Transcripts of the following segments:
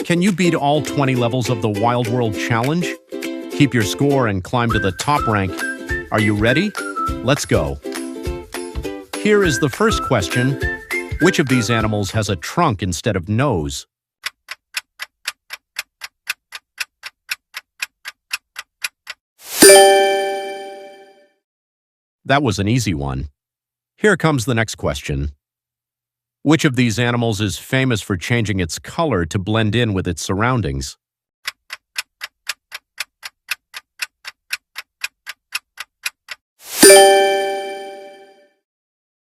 Can you beat all 20 levels of the Wild World Challenge? Keep your score and climb to the top rank. Are you ready? Let's go. Here is the first question. Which of these animals has a trunk instead of nose? That was an easy one. Here comes the next question. Which of these animals is famous for changing its color to blend in with its surroundings?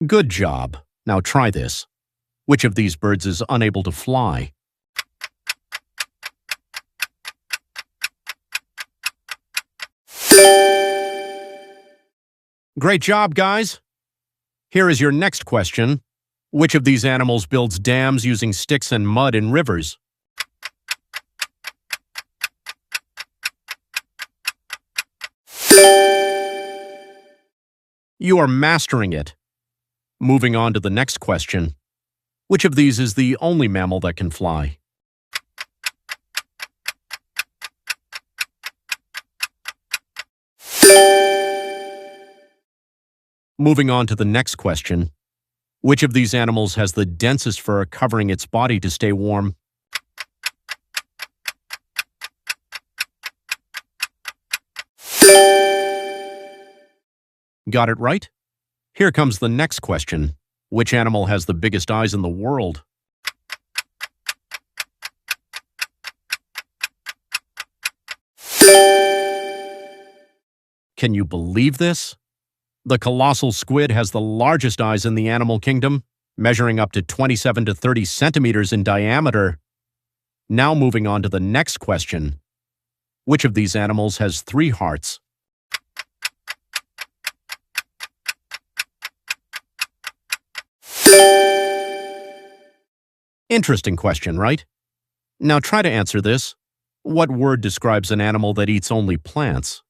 Good job. Now try this. Which of these birds is unable to fly? Great job, guys! Here is your next question. Which of these animals builds dams using sticks and mud in rivers? You are mastering it. Moving on to the next question. Which of these is the only mammal that can fly? Moving on to the next question. Which of these animals has the densest fur covering its body to stay warm? Got it right? Here comes the next question. Which animal has the biggest eyes in the world? Can you believe this? The colossal squid has the largest eyes in the animal kingdom, measuring up to 27 to 30 centimeters in diameter. Now moving on to the next question. Which of these animals has 3 hearts? Interesting question, right? Now try to answer this. What word describes an animal that eats only plants?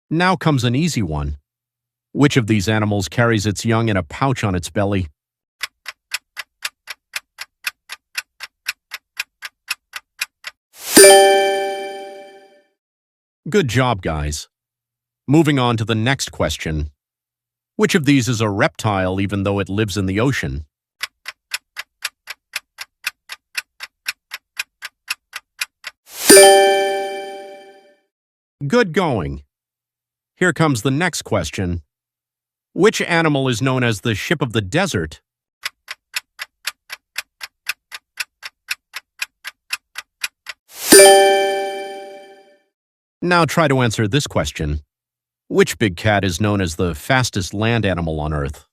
Now comes an easy one. Which of these animals carries its young in a pouch on its belly? Good job, guys. Moving on to the next question. Which of these is a reptile even though it lives in the ocean? Good going. Here comes the next question. Which animal is known as the ship of the desert? Now try to answer this question. Which big cat is known as the fastest land animal on Earth?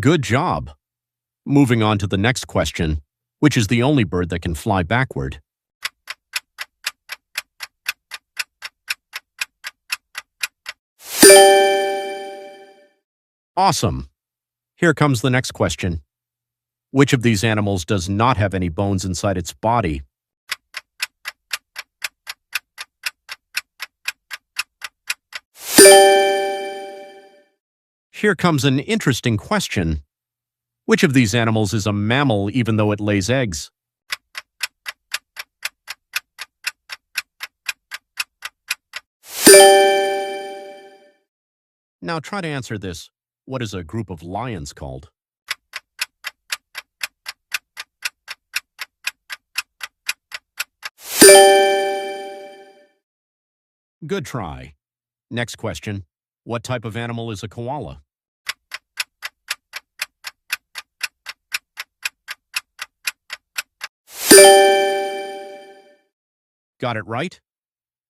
Good job. Moving on to the next question. Which is the only bird that can fly backward? Awesome. Here comes the next question. Which of these animals does not have any bones inside its body? Here comes an interesting question. Which of these animals is a mammal even though it lays eggs? Now try to answer this. What is a group of lions called? Good try. Next question. What type of animal is a koala? Got it right?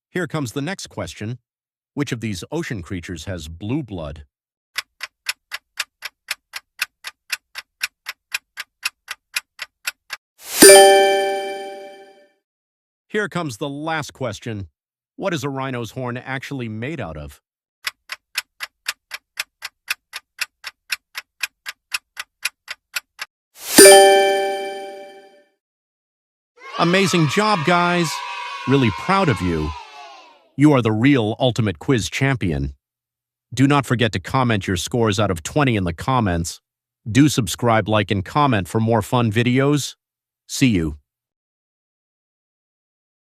Here comes the next question. Which of these ocean creatures has blue blood? Here comes the last question. What is a rhino's horn actually made out of? Amazing job, guys! Really proud of you. You are the real ultimate quiz champion. Do not forget to comment your scores out of 20 in the comments. Do subscribe, like, and comment for more fun videos. See you.